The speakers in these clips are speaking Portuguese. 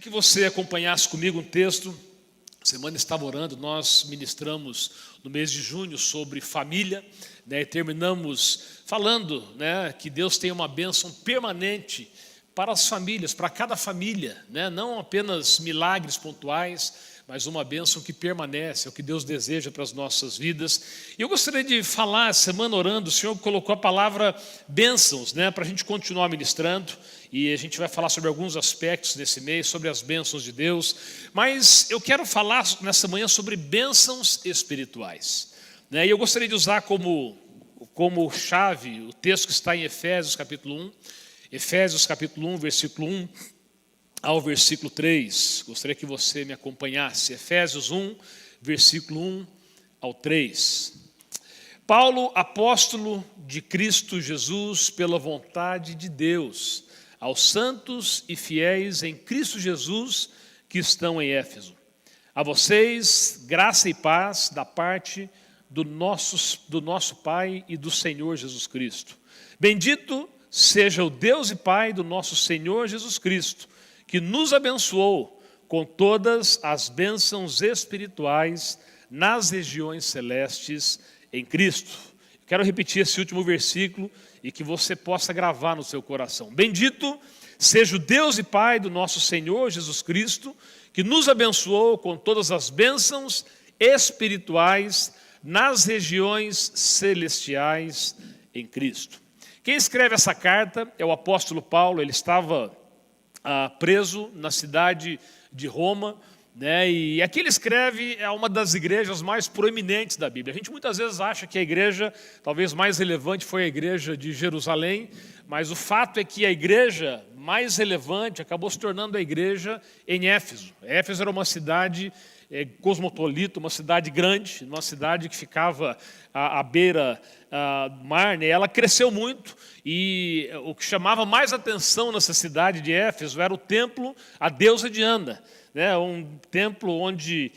Que você acompanhasse comigo um texto. A semana estava orando, nós ministramos no mês de junho sobre família, né, e terminamos falando, né, que Deus tem uma bênção permanente para as famílias, para cada família, né, não apenas milagres pontuais, mas uma bênção que permanece, é o que Deus deseja para as nossas vidas. E eu gostaria de falar, semana orando, o Senhor colocou a palavra bênçãos, né, para a gente continuar ministrando. E a gente vai falar sobre alguns aspectos nesse mês, sobre as bênçãos de Deus. Mas eu quero falar nessa manhã sobre bênçãos espirituais, né? E eu gostaria de usar como chave o texto que está em Efésios capítulo 1. Efésios capítulo 1, versículo 1 ao versículo 3. Gostaria que você me acompanhasse. Efésios 1, versículo 1 ao 3. Paulo, apóstolo de Cristo Jesus, pela vontade de Deus, aos santos e fiéis em Cristo Jesus que estão em Éfeso. A vocês, graça e paz da parte do nosso Pai e do Senhor Jesus Cristo. Bendito seja o Deus e Pai do nosso Senhor Jesus Cristo, que nos abençoou com todas as bênçãos espirituais nas regiões celestes em Cristo. Quero repetir esse último versículo e que você possa gravar no seu coração. Bendito seja o Deus e Pai do nosso Senhor Jesus Cristo, que nos abençoou com todas as bênçãos espirituais nas regiões celestiais em Cristo. Quem escreve essa carta é o apóstolo Paulo. Ele estava preso na cidade de Roma, né? E aqui ele escreve a uma das igrejas mais proeminentes da Bíblia. A gente muitas vezes acha que a igreja talvez mais relevante foi a igreja de Jerusalém, mas o fato é que a igreja mais relevante acabou se tornando a igreja em Éfeso. Éfeso era uma cidade cosmopolita, uma cidade grande, uma cidade que ficava à beira do mar, né? Ela cresceu muito e o que chamava mais atenção nessa cidade de Éfeso era o templo à deusa Diana, né, um templo onde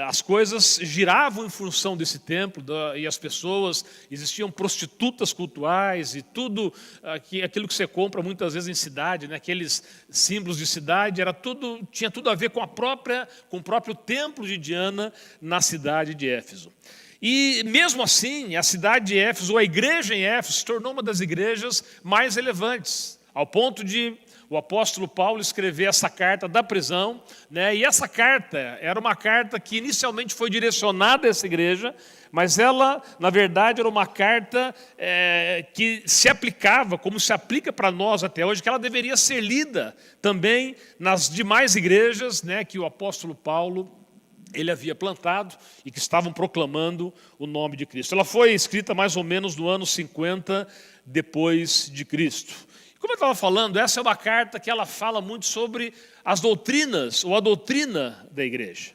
as coisas giravam em função desse templo, e as pessoas, existiam prostitutas cultuais e tudo aquilo que você compra muitas vezes em cidade, né, aqueles símbolos de cidade, tinha tudo a ver com o próprio templo de Diana na cidade de Éfeso. E mesmo assim, a cidade de Éfeso, ou a igreja em Éfeso, se tornou uma das igrejas mais relevantes, ao ponto de o apóstolo Paulo escrever essa carta da prisão, né? E essa carta era uma carta que inicialmente foi direcionada a essa igreja, mas ela, na verdade, era uma carta que se aplicava, como se aplica para nós até hoje, que ela deveria ser lida também nas demais igrejas, né, que o apóstolo Paulo ele havia plantado e que estavam proclamando o nome de Cristo. Ela foi escrita mais ou menos no ano 50 depois de Cristo. Como eu estava falando, essa é uma carta que ela fala muito sobre as doutrinas, ou a doutrina da igreja.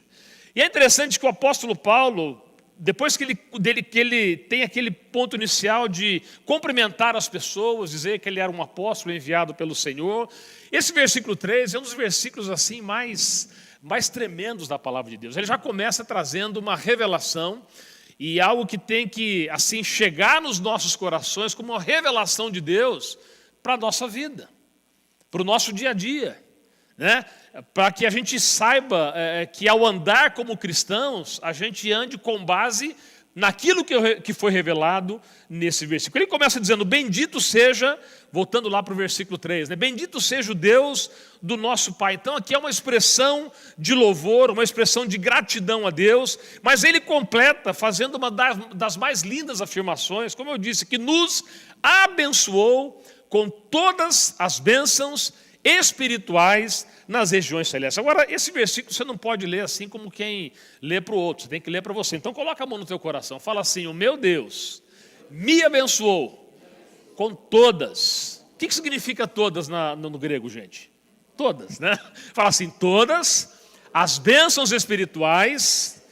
E é interessante que o apóstolo Paulo, depois que ele tem aquele ponto inicial de cumprimentar as pessoas, dizer que ele era um apóstolo enviado pelo Senhor, esse versículo 3 é um dos versículos assim mais tremendos da palavra de Deus. Ele já começa trazendo uma revelação e algo que tem que assim chegar nos nossos corações como uma revelação de Deus para a nossa vida, para o nosso dia a dia, né? Para que a gente saiba que ao andar como cristãos, a gente ande com base naquilo que foi revelado nesse versículo. Ele começa dizendo, bendito seja, voltando lá para o versículo 3, né? Bendito seja o Deus do nosso Pai. Então aqui é uma expressão de louvor, uma expressão de gratidão a Deus, mas ele completa fazendo uma das mais lindas afirmações, como eu disse, que nos abençoou com todas as bênçãos espirituais nas regiões celestes. Agora, esse versículo você não pode ler assim como quem lê para o outro, você tem que ler para você. Então coloca a mão no teu coração, fala assim, o meu Deus me abençoou com todas. O que significa todas no grego, gente? Todas, né? Fala assim, todas as bênçãos espirituais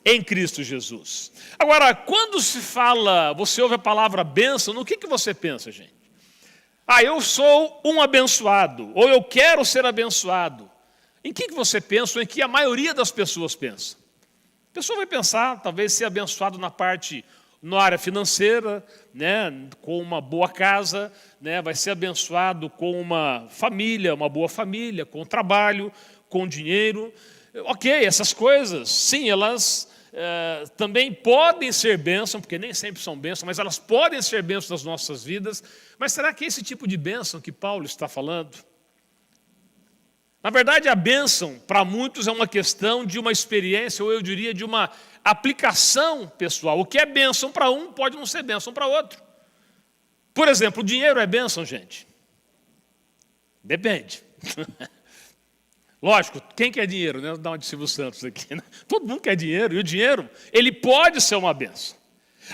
em Cristo Jesus. Agora, quando se fala, você ouve a palavra bênção, no que você pensa, gente? Eu sou um abençoado, ou eu quero ser abençoado. Em que você pensa, ou em que a maioria das pessoas pensa? A pessoa vai pensar, talvez, ser abençoado na área financeira, né, com uma boa casa, né, vai ser abençoado com uma família, uma boa família, com trabalho, com dinheiro. Ok, essas coisas, sim, elas também podem ser bênção, porque nem sempre são bênção, mas elas podem ser bênção nas nossas vidas. Mas será que é esse tipo de bênção que Paulo está falando? Na verdade, a bênção, para muitos, é uma questão de uma experiência, ou eu diria, de uma aplicação pessoal. O que é bênção para um, pode não ser bênção para outro. Por exemplo, o dinheiro é bênção, gente? Depende. Lógico, quem quer dinheiro, né? Vou dar uma de Silvio Santos aqui, né? Todo mundo quer dinheiro, e o dinheiro, ele pode ser uma bênção.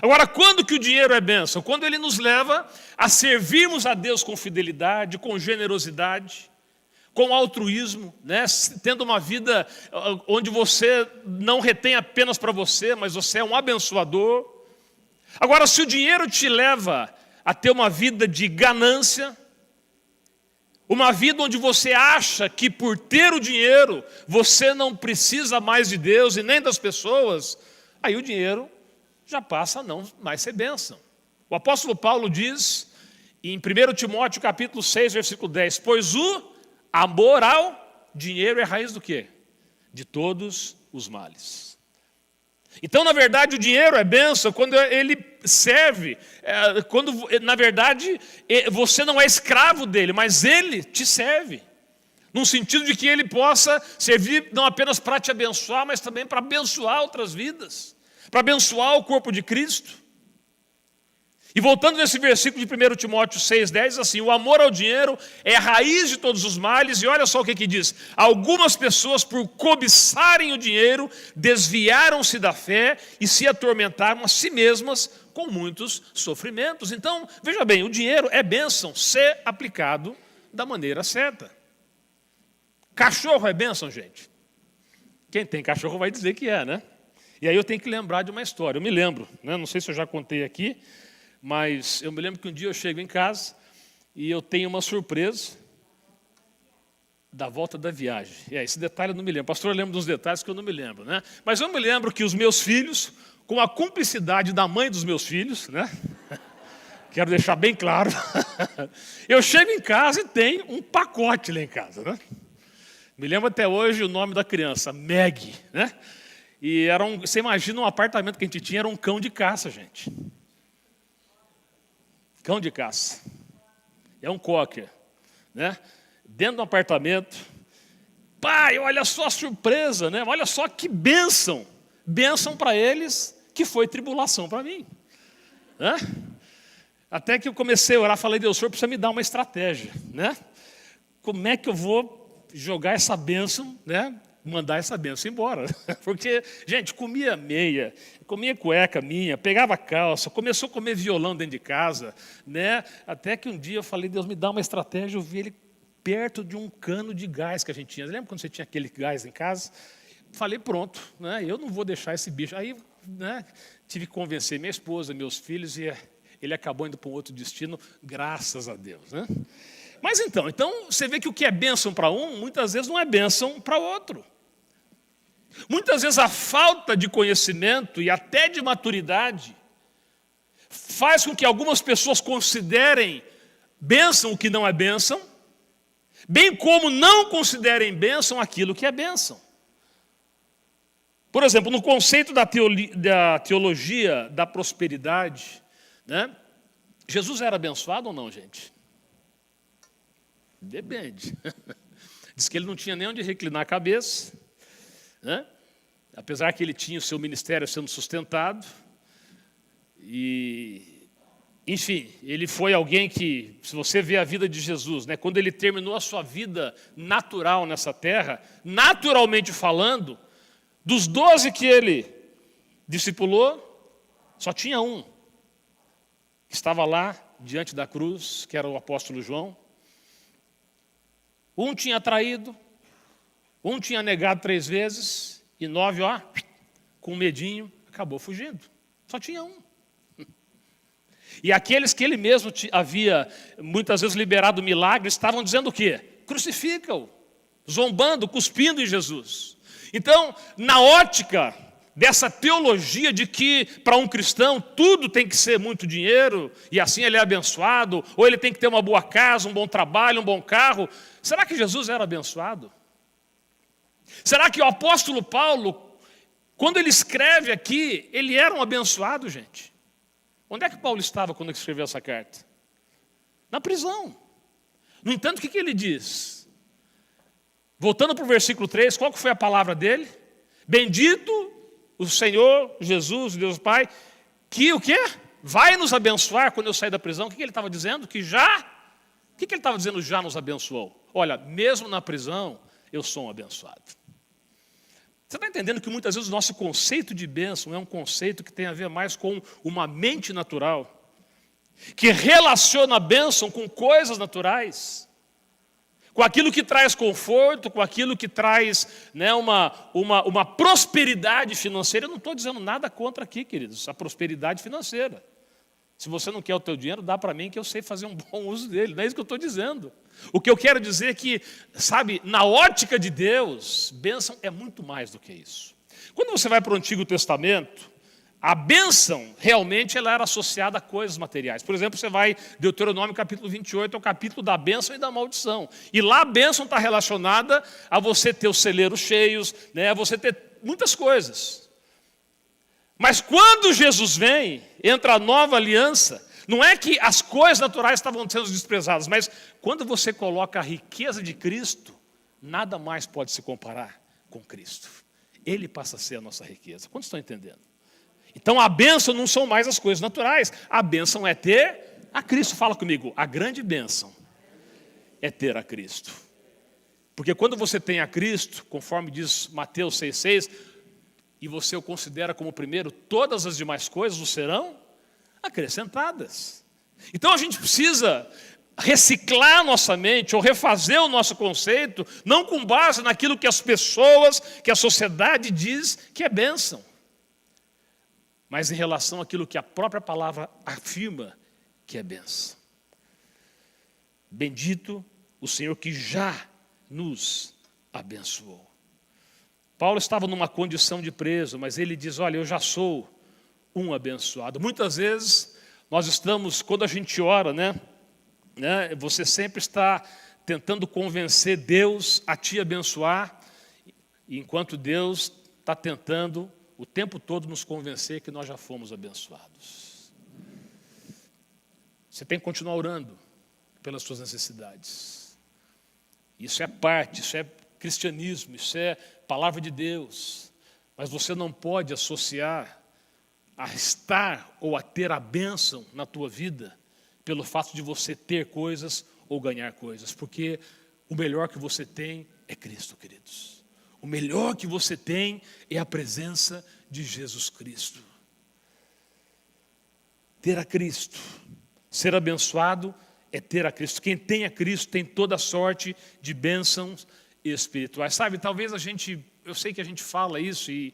Agora, quando que o dinheiro é bênção? Quando ele nos leva a servirmos a Deus com fidelidade, com generosidade, com altruísmo, né? Tendo uma vida onde você não retém apenas para você, mas você é um abençoador. Agora, se o dinheiro te leva a ter uma vida de ganância, uma vida onde você acha que por ter o dinheiro você não precisa mais de Deus e nem das pessoas, aí o dinheiro já passa a não mais ser bênção. O apóstolo Paulo diz em 1 Timóteo capítulo 6, versículo 10, pois o amor ao dinheiro é raiz do quê? De todos os males. Então, na verdade, o dinheiro é bênção quando ele serve, quando, na verdade, você não é escravo dele, mas ele te serve. Num sentido de que ele possa servir não apenas para te abençoar, mas também para abençoar outras vidas, para abençoar o corpo de Cristo. E voltando nesse versículo de 1 Timóteo 6,10, diz assim, o amor ao dinheiro é a raiz de todos os males, e olha só o que diz, algumas pessoas por cobiçarem o dinheiro, desviaram-se da fé e se atormentaram a si mesmas com muitos sofrimentos. Então, veja bem, o dinheiro é bênção se aplicado da maneira certa. Cachorro é bênção, gente? Quem tem cachorro vai dizer que é, né? E aí eu tenho que lembrar de uma história, eu me lembro, né? Não sei se eu já contei aqui, mas eu me lembro que um dia eu chego em casa e eu tenho uma surpresa da volta da viagem. Esse detalhe eu não me lembro. O pastor lembra dos detalhes que eu não me lembro, né? Mas eu me lembro que os meus filhos, com a cumplicidade da mãe dos meus filhos, né? Quero deixar bem claro, eu chego em casa e tem um pacote lá em casa, né? Me lembro até hoje o nome da criança, Meg, né? E você imagina um apartamento que a gente tinha, era um cão de caça, gente. Cão de caça. É um cocker, né? Dentro do apartamento. Pai, olha só a surpresa, né? Olha só que bênção. Bênção para eles, que foi tribulação para mim. Né? Até que eu comecei a orar, falei, Deus, o Senhor precisa me dar uma estratégia, né? Como é que eu vou jogar essa bênção, né? Mandar essa bênção embora. Porque, gente, comia meia, comia cueca minha, pegava calça, começou a comer violão dentro de casa, né? Até que um dia eu falei, Deus, me dá uma estratégia, eu vi ele perto de um cano de gás que a gente tinha. Lembra quando você tinha aquele gás em casa? Falei, pronto, né? Eu não vou deixar esse bicho. Aí, né, tive que convencer minha esposa, meus filhos, e ele acabou indo para um outro destino, graças a Deus, né? Mas então você vê que o que é bênção para um, muitas vezes não é bênção para outro. Muitas vezes a falta de conhecimento e até de maturidade faz com que algumas pessoas considerem bênção o que não é bênção, bem como não considerem bênção aquilo que é bênção. Por exemplo, no conceito da teologia da prosperidade, né? Jesus era abençoado ou não, gente? Depende. Diz que ele não tinha nem onde reclinar a cabeça, né? Apesar que ele tinha o seu ministério sendo sustentado. E, enfim, ele foi alguém que, se você vê a vida de Jesus, né, quando ele terminou a sua vida natural nessa terra, naturalmente falando, dos 12 que ele discipulou, só tinha um que estava lá diante da cruz, que era o apóstolo João. Um tinha traído, um tinha negado 3 vezes, e 9, com medinho, acabou fugindo. Só tinha um. E aqueles que ele mesmo havia, muitas vezes, liberado milagres, estavam dizendo o quê? Crucifica-o, zombando, cuspindo em Jesus. Então, na ótica dessa teologia de que, para um cristão, tudo tem que ser muito dinheiro, e assim ele é abençoado, ou ele tem que ter uma boa casa, um bom trabalho, um bom carro, será que Jesus era abençoado? Será que o apóstolo Paulo, quando ele escreve aqui, ele era um abençoado, gente? Onde é que Paulo estava quando ele escreveu essa carta? Na prisão. No entanto, o que ele diz? Voltando para o versículo 3, qual que foi a palavra dele? Bendito o Senhor Jesus, Deus Pai, que o quê? Vai nos abençoar quando eu sair da prisão. O que ele estava dizendo? Que já? O que ele estava dizendo já nos abençoou? Olha, mesmo na prisão, eu sou um abençoado. Você está entendendo que muitas vezes o nosso conceito de bênção é um conceito que tem a ver mais com uma mente natural, que relaciona a bênção com coisas naturais, com aquilo que traz conforto, com aquilo que traz, né, uma prosperidade financeira. Eu não estou dizendo nada contra aqui, queridos, a prosperidade financeira. Se você não quer o teu dinheiro, dá para mim que eu sei fazer um bom uso dele. Não é isso que eu estou dizendo. O que eu quero dizer é que, sabe, na ótica de Deus, bênção é muito mais do que isso. Quando você vai para o Antigo Testamento, a bênção, realmente, ela era associada a coisas materiais. Por exemplo, você vai, Deuteronômio capítulo 28, é o capítulo da bênção e da maldição. E lá a bênção está relacionada a você ter os celeiros cheios, né, a você ter muitas coisas. Mas quando Jesus vem, entra a nova aliança, não é que as coisas naturais estavam sendo desprezadas, mas quando você coloca a riqueza de Cristo, nada mais pode se comparar com Cristo. Ele passa a ser a nossa riqueza. Quantos estão entendendo? Então a bênção não são mais as coisas naturais. A bênção é ter a Cristo. Fala comigo, a grande bênção é ter a Cristo. Porque quando você tem a Cristo, conforme diz Mateus 6,6, e você o considera como primeiro, todas as demais coisas o serão acrescentadas. Então a gente precisa reciclar nossa mente, ou refazer o nosso conceito, não com base naquilo que as pessoas, que a sociedade diz que é bênção, mas em relação àquilo que a própria palavra afirma que é bênção. Bendito o Senhor que já nos abençoou. Paulo estava numa condição de preso, mas ele diz, olha, eu já sou um abençoado. Muitas vezes, nós estamos, quando a gente ora, né, você sempre está tentando convencer Deus a te abençoar, enquanto Deus está tentando o tempo todo nos convencer que nós já fomos abençoados. Você tem que continuar orando pelas suas necessidades. Isso é parte, isso é cristianismo, isso é palavra de Deus. Mas você não pode associar a estar ou a ter a bênção na tua vida pelo fato de você ter coisas ou ganhar coisas. Porque o melhor que você tem é Cristo, queridos. O melhor que você tem é a presença de Jesus Cristo. Ter a Cristo, ser abençoado é ter a Cristo. Quem tem a Cristo tem toda sorte de bênçãos espirituais. Sabe, talvez eu sei que a gente fala isso e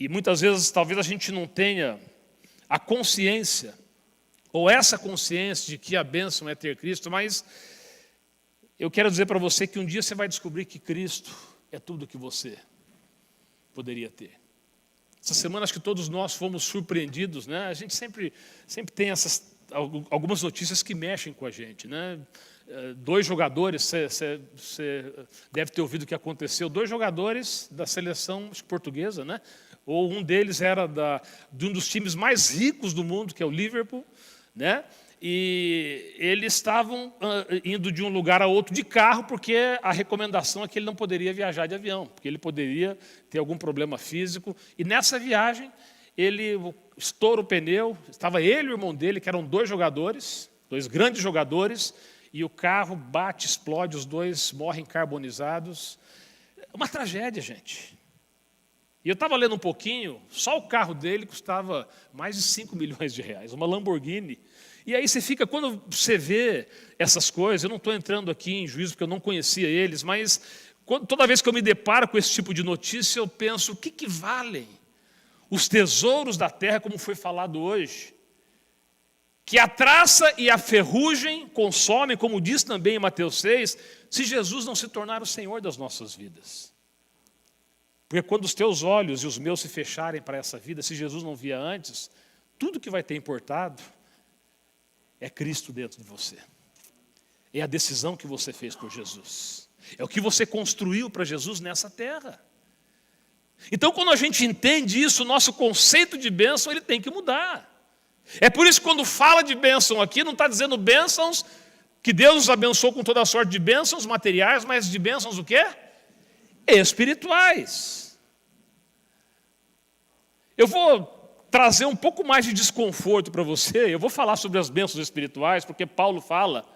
muitas vezes talvez a gente não tenha a consciência, ou essa consciência de que a bênção é ter Cristo, mas eu quero dizer para você que um dia você vai descobrir que Cristo é tudo o que você poderia ter. Essa semana acho que todos nós fomos surpreendidos, né? A gente sempre tem algumas notícias que mexem com a gente, né? 2 jogadores, você deve ter ouvido o que aconteceu, 2 jogadores da seleção portuguesa, né? Ou um deles era de um dos times mais ricos do mundo, que é o Liverpool, né? E eles estavam indo de um lugar a outro de carro, porque a recomendação é que ele não poderia viajar de avião, porque ele poderia ter algum problema físico. E nessa viagem, ele estoura o pneu, estava ele e o irmão dele, que eram 2 jogadores, 2 grandes jogadores, e o carro bate, explode, os 2 morrem carbonizados. Uma tragédia, gente. E eu estava lendo um pouquinho, só o carro dele custava mais de 5 milhões de reais, uma Lamborghini. E aí você fica, quando você vê essas coisas, eu não estou entrando aqui em juízo porque eu não conhecia eles, mas toda vez que eu me deparo com esse tipo de notícia, eu penso, o que valem os tesouros da terra, como foi falado hoje? Que a traça e a ferrugem consomem, como diz também em Mateus 6, se Jesus não se tornar o Senhor das nossas vidas. Porque quando os teus olhos e os meus se fecharem para essa vida, se Jesus não vier antes, tudo que vai ter importado é Cristo dentro de você. É a decisão que você fez por Jesus. É o que você construiu para Jesus nessa terra. Então, quando a gente entende isso, o nosso conceito de bênção ele tem que mudar. É por isso que quando fala de bênção aqui, não está dizendo bênçãos, que Deus nos abençoou com toda a sorte de bênçãos materiais, mas de bênçãos o quê? Espirituais. Eu vou trazer um pouco mais de desconforto para você, eu vou falar sobre as bênçãos espirituais, porque Paulo fala,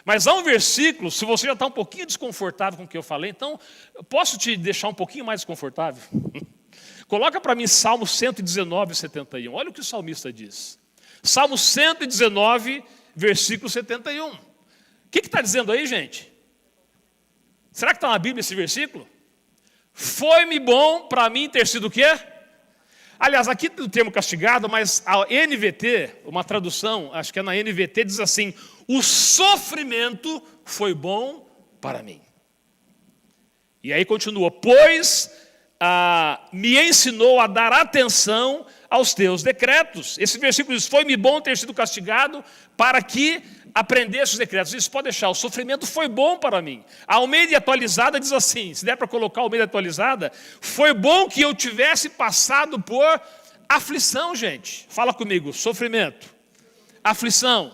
mas há um versículo, se você já está um pouquinho desconfortável com o que eu falei, então, eu posso te deixar um pouquinho mais desconfortável? Coloca para mim Salmo 119, 71, olha o que o salmista diz. Salmo 119, versículo 71. O que está dizendo aí, gente? Será que está na Bíblia esse versículo? Foi-me bom para mim ter sido o quê? Aliás, aqui tem o termo castigado, mas a NVT, uma tradução, acho que é na NVT, diz assim, o sofrimento foi bom para mim. E aí continua, pois me ensinou a dar atenção aos teus decretos. Esse versículo diz, foi-me bom ter sido castigado para que aprendesse os decretos. Isso pode deixar, o sofrimento foi bom para mim. A Almeida atualizada diz assim, se der para colocar a Almeida atualizada, foi bom que eu tivesse passado por aflição, gente. Fala comigo, sofrimento, aflição,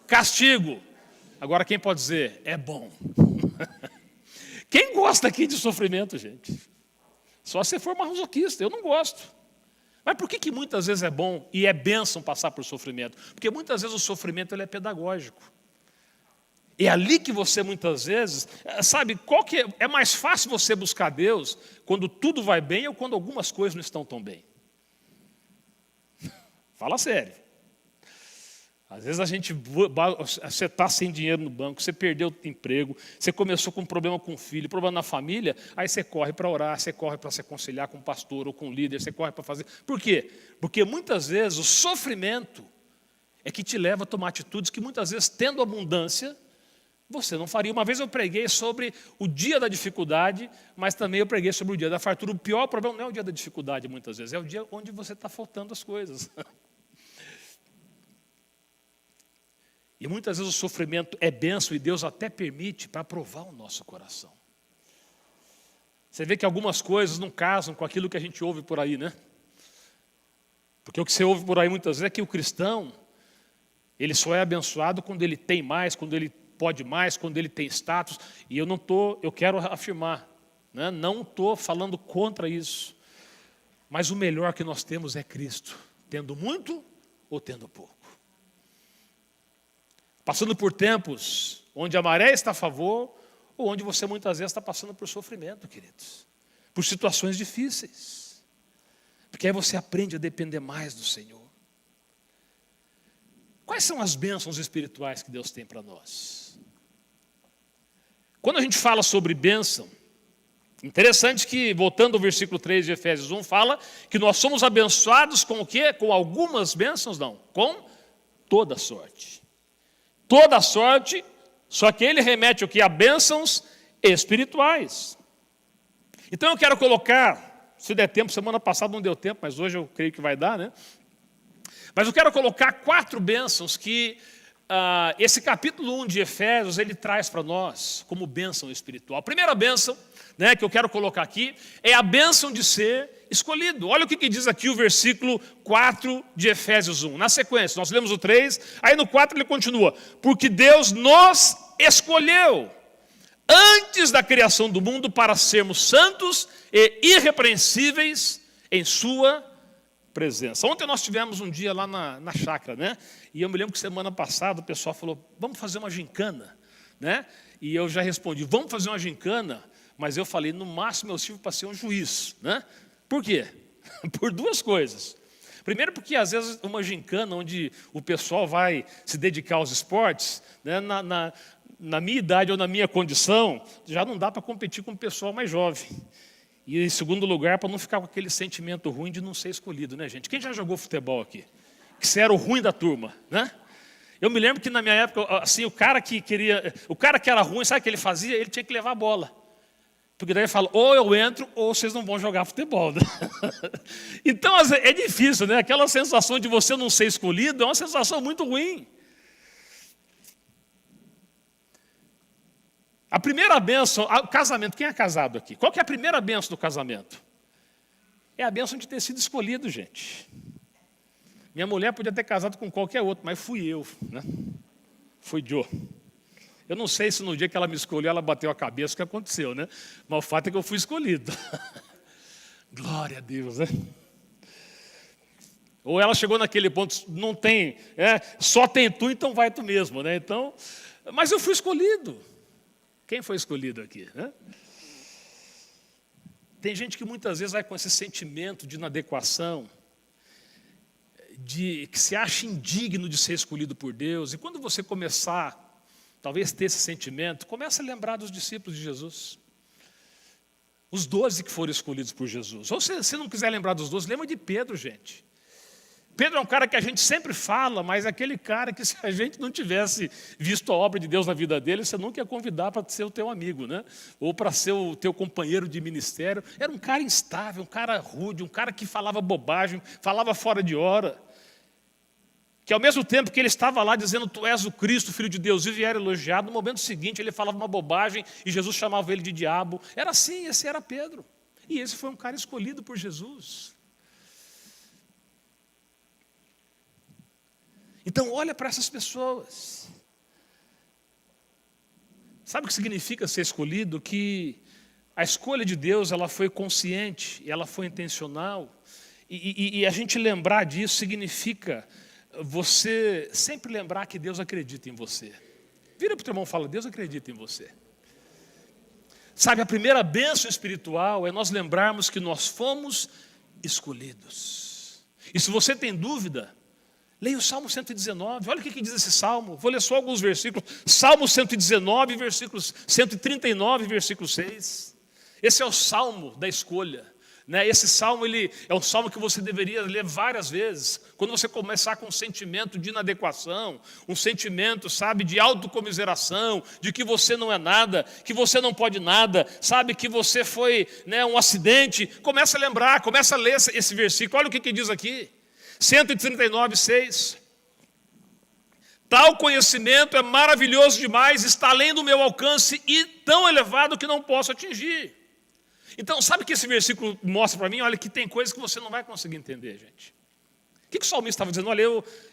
castigo. Agora quem pode dizer, é bom. Quem gosta aqui de sofrimento, gente? Só se for masoquista, eu não gosto. Mas por que muitas vezes é bom e é bênção passar por sofrimento? Porque muitas vezes o sofrimento ele é pedagógico. É ali que você muitas vezes, sabe, qual que é mais fácil você buscar Deus quando tudo vai bem ou quando algumas coisas não estão tão bem? Fala sério. Às vezes você está sem dinheiro no banco, você perdeu o emprego, você começou com um problema com o filho, problema na família, aí você corre para orar, você corre para se aconselhar com o pastor ou com o líder, você corre para fazer... Por quê? Porque muitas vezes o sofrimento é que te leva a tomar atitudes que muitas vezes, tendo abundância, você não faria. Uma vez eu preguei sobre o dia da dificuldade, mas também eu preguei sobre o dia da fartura. O pior problema não é o dia da dificuldade, muitas vezes, é o dia onde você está faltando as coisas. E muitas vezes o sofrimento é bênção e Deus até permite para provar o nosso coração. Você vê que algumas coisas não casam com aquilo que a gente ouve por aí, né? Porque o que você ouve por aí muitas vezes é que o cristão, ele só é abençoado quando ele tem mais, quando ele pode mais, quando ele tem status. E eu quero afirmar, né? Não estou falando contra isso. Mas o melhor que nós temos é Cristo, tendo muito ou tendo pouco. Passando por tempos onde a maré está a favor, ou onde você muitas vezes está passando por sofrimento, queridos. Por situações difíceis. Porque aí você aprende a depender mais do Senhor. Quais são as bênçãos espirituais que Deus tem para nós? Quando a gente fala sobre bênção, interessante que, voltando ao versículo 3 de Efésios 1, fala que nós somos abençoados com o quê? Com algumas bênçãos? Não, com toda sorte. Toda sorte, só que ele remete o que? A bênçãos espirituais. Então eu quero colocar, se der tempo, semana passada não deu tempo, mas hoje eu creio que vai dar, né? Mas eu quero colocar 4 bênçãos que esse capítulo 1 de Efésios, ele traz para nós como bênção espiritual. A primeira bênção, né, que eu quero colocar aqui é a bênção de ser escolhido. Olha o que diz aqui o versículo 4 de Efésios 1. Na sequência, nós lemos o 3, aí no 4 ele continua. Porque Deus nos escolheu antes da criação do mundo para sermos santos e irrepreensíveis em sua presença. Ontem nós tivemos um dia lá na chácara, né? E eu me lembro que semana passada o pessoal falou, vamos fazer uma gincana, né? E eu já respondi, vamos fazer uma gincana, mas eu falei, no máximo eu sirvo para ser um juiz, né? Por quê? Por 2 coisas. Primeiro porque às vezes uma gincana onde o pessoal vai se dedicar aos esportes, né? Na minha idade ou na minha condição, já não dá para competir com o pessoal mais jovem. E em segundo lugar, para não ficar com aquele sentimento ruim de não ser escolhido, né, gente? Quem já jogou futebol aqui? Que você era o ruim da turma, né? Eu me lembro que na minha época, assim, o cara que era ruim, sabe o que ele fazia? Ele tinha que levar a bola. Porque daí ele fala, ou eu entro, ou vocês não vão jogar futebol, né? Então, é difícil, né? Aquela sensação de você não ser escolhido é uma sensação muito ruim. A primeira bênção, o casamento, quem é casado aqui? Qual que é a primeira bênção do casamento? É a bênção de ter sido escolhido, gente. Minha mulher podia ter casado com qualquer outro, mas fui eu, né? Fui Joe. Eu não sei se no dia que ela me escolheu, ela bateu a cabeça, o que aconteceu, né? Mas o fato é que eu fui escolhido. Glória a Deus, né? Ou ela chegou naquele ponto, não tem, só tem tu, então vai tu mesmo, né? Então, mas eu fui escolhido. Quem foi escolhido aqui, né? Tem gente que muitas vezes vai com esse sentimento de inadequação, que se acha indigno de ser escolhido por Deus. E quando você começar, talvez ter esse sentimento, comece a lembrar dos discípulos de Jesus. Os 12 que foram escolhidos por Jesus. Ou se não quiser lembrar dos 12, lembra de Pedro, gente. Pedro é um cara que a gente sempre fala, mas é aquele cara que se a gente não tivesse visto a obra de Deus na vida dele, você nunca ia convidar para ser o teu amigo, né? Ou para ser o teu companheiro de ministério. Era um cara instável, um cara rude, um cara que falava bobagem, falava fora de hora. Que ao mesmo tempo que ele estava lá dizendo, tu és o Cristo, Filho de Deus, e era elogiado, no momento seguinte ele falava uma bobagem e Jesus chamava ele de diabo. Era assim, esse era Pedro. E esse foi um cara escolhido por Jesus. Então olha para essas pessoas. Sabe o que significa ser escolhido? Que a escolha de Deus ela foi consciente, ela foi intencional. E a gente lembrar disso significa você sempre lembrar que Deus acredita em você. Vira para o teu irmão e fala, Deus acredita em você. Sabe, a primeira bênção espiritual é nós lembrarmos que nós fomos escolhidos. E se você tem dúvida, leia o Salmo 119, olha o que diz esse Salmo. Vou ler só alguns versículos. Salmo 119, versículos 139, versículo 6. Esse é o Salmo da escolha. Esse Salmo ele é um Salmo que você deveria ler várias vezes. Quando você começar com um sentimento de inadequação, um sentimento, sabe, de autocomiseração, de que você não é nada, que você não pode nada, sabe, que você foi um acidente, começa a lembrar, começa a ler esse versículo. Olha o que diz aqui. 139, 6. Tal conhecimento é maravilhoso demais, está além do meu alcance e tão elevado que não posso atingir. Então, sabe o que esse versículo mostra para mim? Olha, que tem coisas que você não vai conseguir entender, gente. O que o salmista estava dizendo? Olha,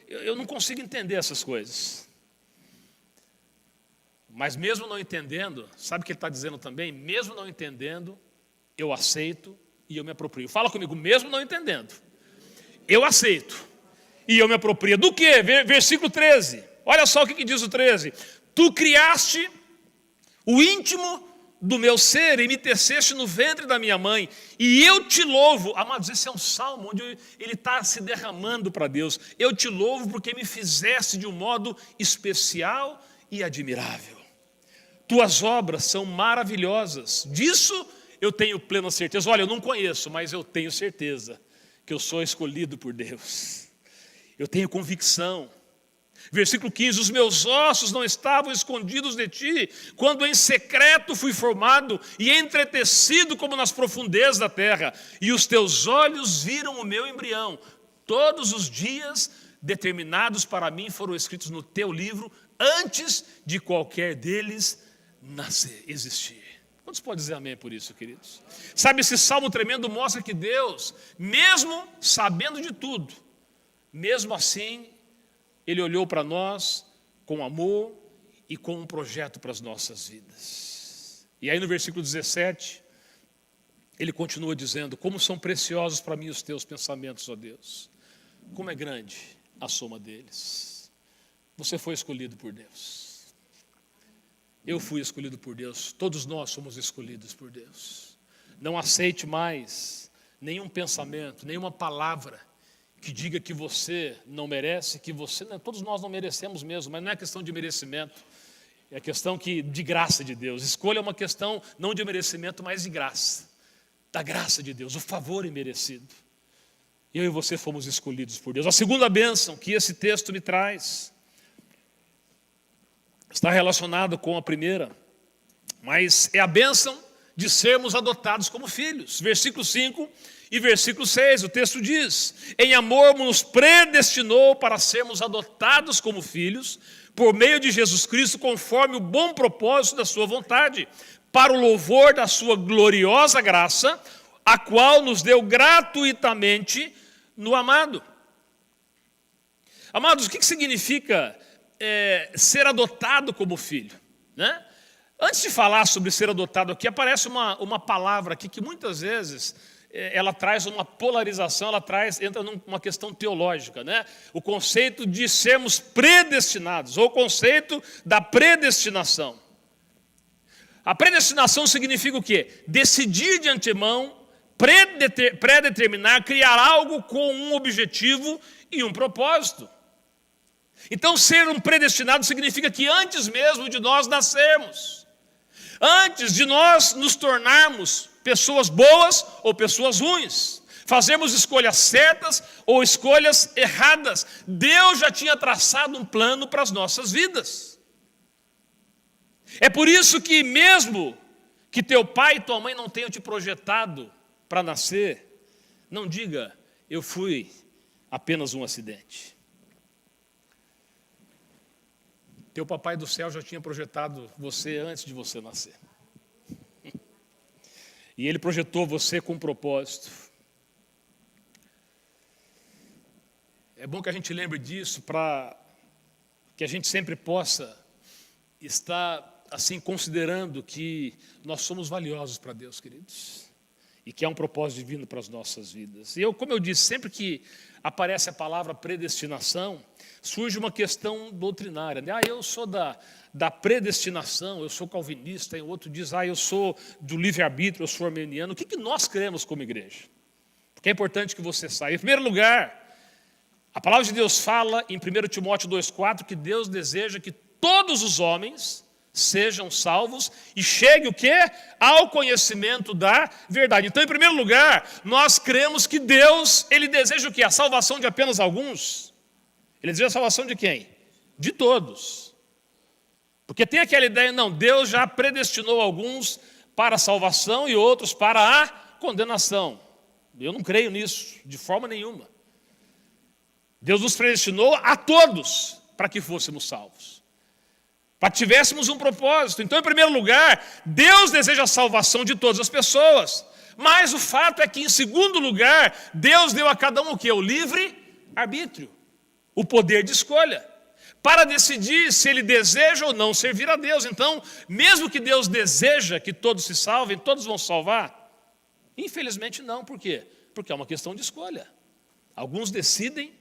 eu não consigo entender essas coisas. Mas mesmo não entendendo, sabe o que ele está dizendo também? Mesmo não entendendo, eu aceito e eu me aproprio. Fala comigo, mesmo não entendendo. Eu aceito e eu me aproprio. Do quê? Versículo 13. Olha só o que diz o 13. Tu criaste o íntimo do meu ser e me teceste no ventre da minha mãe. E eu te louvo. Amados, esse é um salmo onde ele está se derramando para Deus. Eu te louvo porque me fizeste de um modo especial e admirável. Tuas obras são maravilhosas. Disso eu tenho plena certeza. Olha, eu não conheço, mas eu tenho certeza que eu sou escolhido por Deus. Eu tenho convicção. Versículo 15, os meus ossos não estavam escondidos de ti, quando em secreto fui formado e entretecido como nas profundezas da terra, e os teus olhos viram o meu embrião. Todos os dias determinados para mim foram escritos no teu livro, antes de qualquer deles existir. Quantos podem dizer amém por isso, queridos? Sabe, esse salmo tremendo mostra que Deus, mesmo sabendo de tudo, mesmo assim, Ele olhou para nós com amor e com um projeto para as nossas vidas. E aí no versículo 17, ele continua dizendo, como são preciosos para mim os teus pensamentos, ó Deus. Como é grande a soma deles. Você foi escolhido por Deus. Eu fui escolhido por Deus. Todos nós somos escolhidos por Deus. Não aceite mais nenhum pensamento, nenhuma palavra que diga que você não merece, que você... Todos nós não merecemos mesmo, mas não é questão de merecimento. É questão de graça de Deus. Escolha é uma questão não de merecimento, mas de graça. Da graça de Deus, o favor imerecido. Eu e você fomos escolhidos por Deus. A segunda bênção que esse texto me traz está relacionada com a primeira, mas é a bênção de sermos adotados como filhos. Versículo 5 e versículo 6, o texto diz, em amor nos predestinou para sermos adotados como filhos, por meio de Jesus Cristo, conforme o bom propósito da sua vontade, para o louvor da sua gloriosa graça, a qual nos deu gratuitamente no amado. Amados, o que significa ser adotado como filho, né? Antes de falar sobre ser adotado aqui, aparece uma palavra aqui que muitas vezes ela traz uma polarização, entra numa questão teológica, né? O conceito de sermos predestinados, ou o conceito da predestinação. A predestinação significa o quê? Decidir de antemão, predeterminar, criar algo com um objetivo e um propósito. Então, ser um predestinado significa que antes mesmo de nós nascermos, antes de nós nos tornarmos pessoas boas ou pessoas ruins, fazermos escolhas certas ou escolhas erradas, Deus já tinha traçado um plano para as nossas vidas. É por isso que mesmo que teu pai e tua mãe não tenham te projetado para nascer, não diga, eu fui apenas um acidente. Teu papai do céu já tinha projetado você antes de você nascer. E ele projetou você com um propósito. É bom que a gente lembre disso para que a gente sempre possa estar assim considerando que nós somos valiosos para Deus, queridos. E que há um propósito divino para as nossas vidas. E como eu disse, sempre que aparece a palavra predestinação, surge uma questão doutrinária. Né? Eu sou da predestinação, eu sou calvinista, e o outro diz, eu sou do livre-arbítrio, eu sou arminiano. O que nós cremos como igreja? Porque é importante que você saiba. Em primeiro lugar, a palavra de Deus fala em 1 Timóteo 2,4 que Deus deseja que todos os homens sejam salvos e chegue o quê? Ao conhecimento da verdade. Então, em primeiro lugar, nós cremos que Deus, Ele deseja o quê? A salvação de apenas alguns? Ele deseja a salvação de quem? De todos. Porque tem aquela ideia, não, Deus já predestinou alguns para a salvação e outros para a condenação. Eu não creio nisso, de forma nenhuma. Deus nos predestinou a todos para que fôssemos salvos. Para que tivéssemos um propósito. Então, em primeiro lugar, Deus deseja a salvação de todas as pessoas. Mas o fato é que, em segundo lugar, Deus deu a cada um o quê? O livre-arbítrio. O poder de escolha. Para decidir se ele deseja ou não servir a Deus. Então, mesmo que Deus deseja que todos se salvem, todos vão salvar? Infelizmente não. Por quê? Porque é uma questão de escolha. Alguns decidem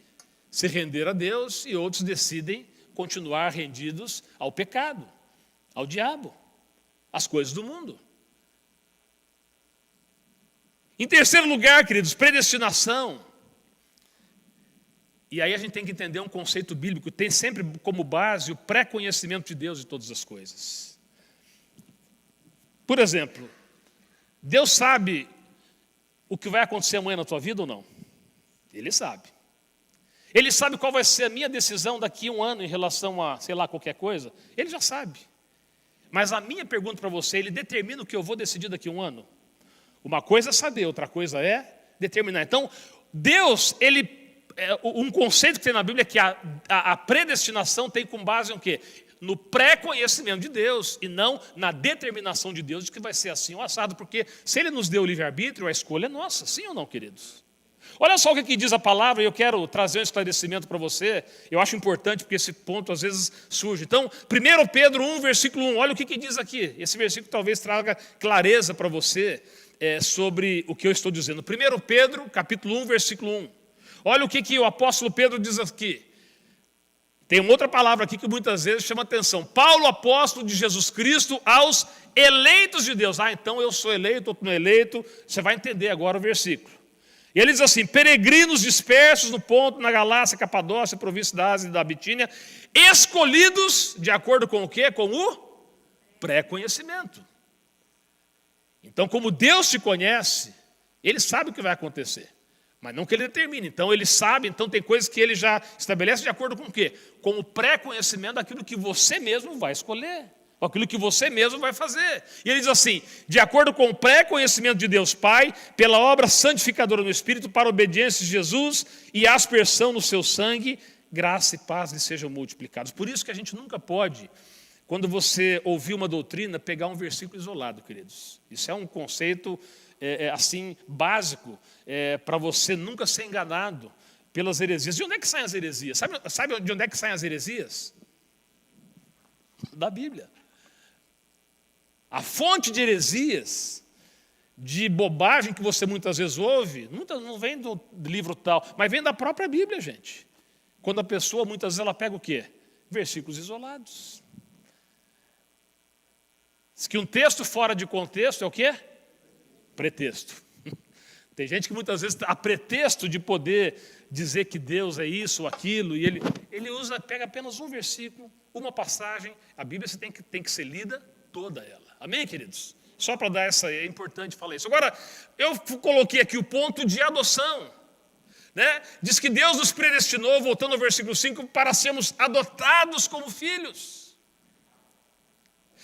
se render a Deus e outros decidem continuar rendidos ao pecado, ao diabo, às coisas do mundo. Em terceiro lugar, queridos, predestinação. E aí a gente tem que entender um conceito bíblico, tem sempre como base o pré-conhecimento de Deus de todas as coisas. Por exemplo, Deus sabe o que vai acontecer amanhã na tua vida ou não? Ele sabe. Ele sabe qual vai ser a minha decisão daqui a um ano em relação a, sei lá, qualquer coisa? Ele já sabe. Mas a minha pergunta para você, ele determina o que eu vou decidir daqui a um ano? Uma coisa é saber, outra coisa é determinar. Então, Deus, um conceito que tem na Bíblia é que a predestinação tem como base o quê? No pré-conhecimento de Deus e não na determinação de Deus de que vai ser assim ou assado. Porque se Ele nos deu o livre-arbítrio, a escolha é nossa, sim ou não, queridos? Olha só o que diz a palavra, e eu quero trazer um esclarecimento para você. Eu acho importante porque esse ponto às vezes surge. Então, 1 Pedro 1, versículo 1, olha o que diz aqui. Esse versículo talvez traga clareza para você sobre o que eu estou dizendo. 1 Pedro, capítulo 1, versículo 1. Olha o que o apóstolo Pedro diz aqui. Tem uma outra palavra aqui que muitas vezes chama atenção. Paulo, apóstolo de Jesus Cristo, aos eleitos de Deus. Então eu sou eleito, outro não é eleito. Você vai entender agora o versículo. E ele diz assim, peregrinos dispersos no Ponto, na Galácia, Capadócia, província da Ásia e da Bitínia, escolhidos de acordo com o quê? Com o pré-conhecimento. Então, como Deus te conhece, Ele sabe o que vai acontecer, mas não que Ele determine. Então, Ele sabe, então tem coisas que Ele já estabelece de acordo com o quê? Com o pré-conhecimento daquilo que você mesmo vai escolher. Aquilo que você mesmo vai fazer. E ele diz assim, de acordo com o pré-conhecimento de Deus Pai, pela obra santificadora no Espírito, para a obediência de Jesus e a aspersão no seu sangue, graça e paz lhe sejam multiplicados. Por isso que a gente nunca pode, quando você ouvir uma doutrina, pegar um versículo isolado, queridos. Isso é um conceito assim, básico, para você nunca ser enganado pelas heresias. De onde é que saem as heresias? Sabe de onde é que saem as heresias? Da Bíblia. A fonte de heresias, de bobagem que você muitas vezes ouve, não vem do livro tal, mas vem da própria Bíblia, gente. Quando a pessoa, muitas vezes, ela pega o quê? Versículos isolados. Diz que um texto fora de contexto é o quê? Pretexto. Tem gente que muitas vezes, a pretexto de poder dizer que Deus é isso ou aquilo, e ele pega apenas um versículo, uma passagem. A Bíblia tem que ser lida toda ela. Amém, queridos? Só para dar é importante falar isso. Agora, eu coloquei aqui o ponto de adoção. Né? Diz que Deus nos predestinou, voltando ao versículo 5, para sermos adotados como filhos.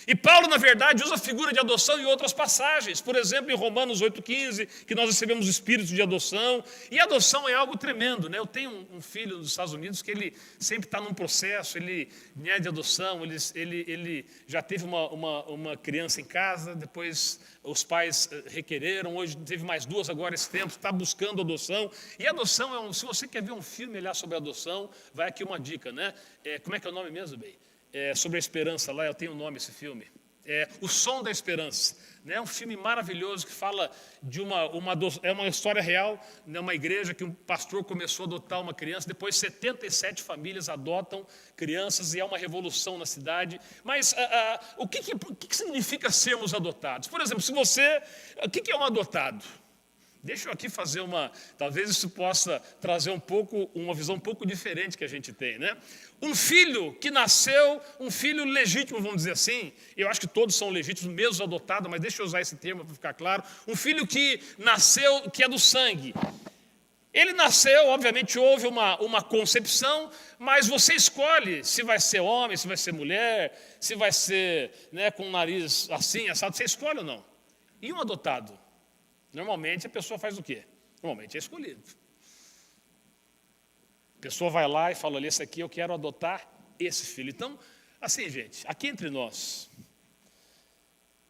E Paulo, na verdade, usa a figura de adoção em outras passagens. Por exemplo, em Romanos 8,15, que nós recebemos o espírito de adoção. E adoção é algo tremendo, né? Eu tenho um filho nos Estados Unidos que ele sempre está num processo, ele é de adoção, ele já teve uma criança em casa, depois os pais requereram, hoje teve mais 2 agora esse tempo, está buscando adoção. E adoção se você quer ver um filme olhar sobre adoção, vai aqui uma dica, né? Como é que é o nome mesmo, Bey? Sobre a esperança lá, eu tenho um nome esse filme. O Som da Esperança. É um filme maravilhoso que fala de uma história real, né, uma igreja que um pastor começou a adotar uma criança, depois 77 famílias adotam crianças e há uma revolução na cidade. Mas o que significa sermos adotados? Por exemplo, o que é um adotado? Deixa eu aqui fazer talvez isso possa trazer uma visão um pouco diferente que a gente tem, né? Um filho que nasceu, um filho legítimo, vamos dizer assim, eu acho que todos são legítimos, mesmo adotados, mas deixa eu usar esse termo para ficar claro. Um filho que nasceu, que é do sangue. Ele nasceu, obviamente houve uma concepção, mas você escolhe se vai ser homem, se vai ser mulher, se vai ser, né, com o nariz assim, assado, você escolhe ou não. E um adotado? Normalmente a pessoa faz o quê? Normalmente é escolhido. A pessoa vai lá e fala, olha, esse aqui eu quero adotar esse filho. Então, assim, gente, aqui entre nós,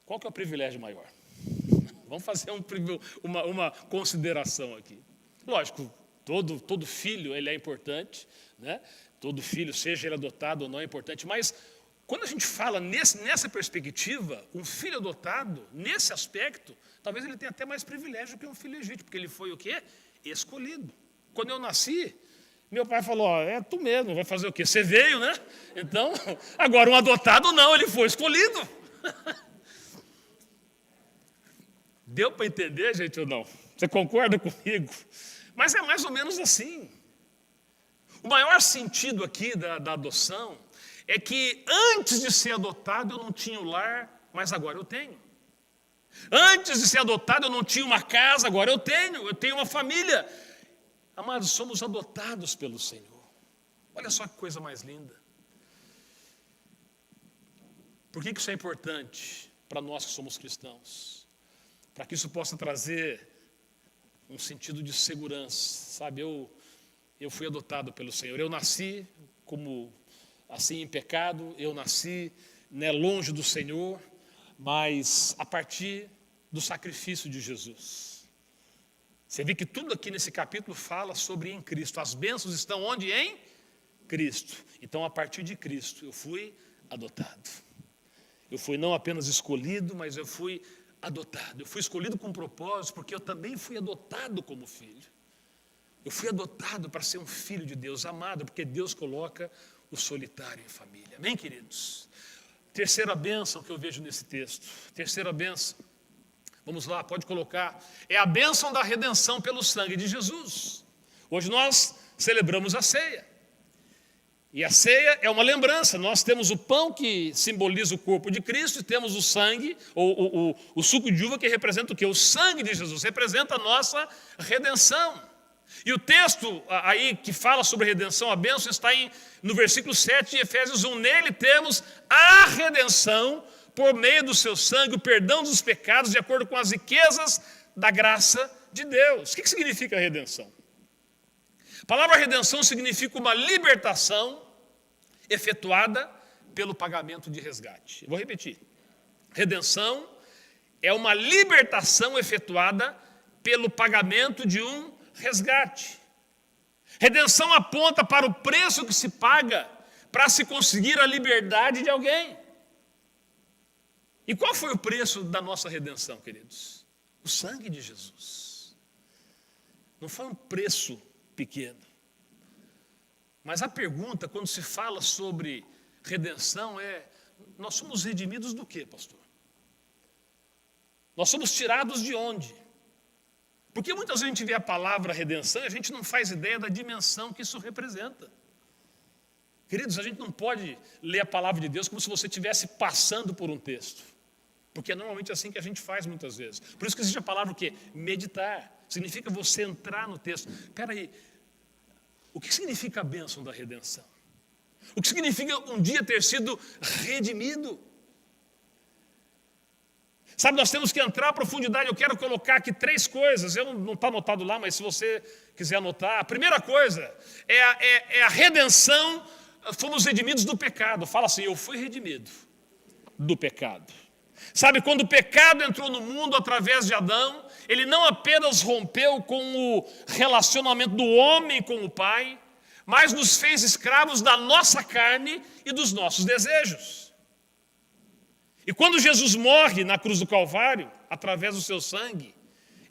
qual que é o privilégio maior? Vamos fazer uma consideração aqui. Lógico, todo filho ele é importante, né? Todo filho, seja ele adotado ou não, é importante, mas quando a gente fala nessa perspectiva, um filho adotado, nesse aspecto, talvez ele tenha até mais privilégio que um filho legítimo, porque ele foi o quê? Escolhido. Quando eu nasci, meu pai falou, é tu mesmo, vai fazer o quê? Você veio, né? Então, agora um adotado não, ele foi escolhido. Deu para entender, gente, ou não? Você concorda comigo? Mas é mais ou menos assim. O maior sentido aqui da adoção é que antes de ser adotado eu não tinha o lar, mas agora eu tenho. Antes de ser adotado eu não tinha uma casa, agora eu tenho uma família. Amados, somos adotados pelo Senhor. Olha só que coisa mais linda. Por que isso é importante para nós que somos cristãos? Para que isso possa trazer um sentido de segurança, sabe? Eu fui adotado pelo Senhor. Eu nasci como assim em pecado, eu nasci, né, longe do Senhor, mas a partir do sacrifício de Jesus. Você vê que tudo aqui nesse capítulo fala sobre em Cristo. As bênçãos estão onde? Em Cristo. Então, a partir de Cristo, eu fui adotado. Eu fui não apenas escolhido, mas eu fui adotado. Eu fui escolhido com propósito, porque eu também fui adotado como filho. Eu fui adotado para ser um filho de Deus, amado, porque Deus coloca o solitário em família. Amém, queridos? Terceira bênção que eu vejo nesse texto. Terceira bênção. Vamos lá, pode colocar. É a bênção da redenção pelo sangue de Jesus. Hoje nós celebramos a ceia. E a ceia é uma lembrança. Nós temos o pão que simboliza o corpo de Cristo e temos o sangue, o suco de uva que representa o quê? O sangue de Jesus, representa a nossa redenção. E o texto aí que fala sobre a redenção, a bênção, está no versículo 7 de Efésios 1. Nele temos a redenção por meio do seu sangue, o perdão dos pecados, de acordo com as riquezas da graça de Deus. O que significa redenção? A palavra redenção significa uma libertação efetuada pelo pagamento de resgate. Eu vou repetir. Redenção é uma libertação efetuada pelo pagamento de um resgate. Redenção aponta para o preço que se paga para se conseguir a liberdade de alguém. E qual foi o preço da nossa redenção, queridos? O sangue de Jesus. Não foi um preço pequeno. Mas a pergunta, quando se fala sobre redenção, é: nós somos redimidos do quê, pastor? Nós somos tirados de onde? Porque muitas vezes a gente vê a palavra redenção e a gente não faz ideia da dimensão que isso representa. Queridos, a gente não pode ler a palavra de Deus como se você estivesse passando por um texto. Porque é normalmente assim que a gente faz muitas vezes. Por isso que existe a palavra o quê? Meditar. Significa você entrar no texto. Espera aí, o que significa a bênção da redenção? O que significa um dia ter sido redimido? Sabe, nós temos que entrar à profundidade. Eu quero colocar aqui 3 coisas. Não está anotado lá, mas se você quiser anotar. A primeira coisa é a redenção. Fomos redimidos do pecado. Fala assim: eu fui redimido do pecado. Sabe, quando o pecado entrou no mundo através de Adão, ele não apenas rompeu com o relacionamento do homem com o Pai, mas nos fez escravos da nossa carne e dos nossos desejos. E quando Jesus morre na cruz do Calvário, através do seu sangue,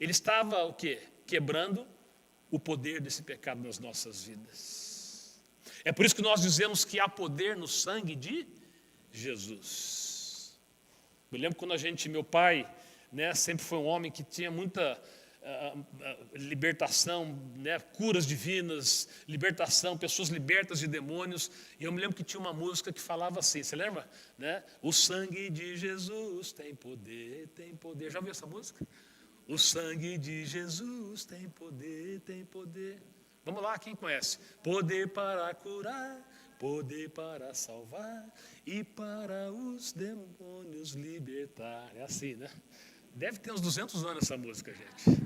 ele estava o quê? Quebrando o poder desse pecado nas nossas vidas. É por isso que nós dizemos que há poder no sangue de Jesus. Eu lembro quando meu pai, né, sempre foi um homem que tinha muita libertação, né, curas divinas, libertação, pessoas libertas de demônios. E eu me lembro que tinha uma música que falava assim, você lembra? Né? O sangue de Jesus tem poder, tem poder. Já ouviu essa música? O sangue de Jesus tem poder, tem poder. Vamos lá, quem conhece? Poder para curar, poder para salvar e para os demônios libertar. É assim, né? Deve ter uns 200 anos essa música, gente.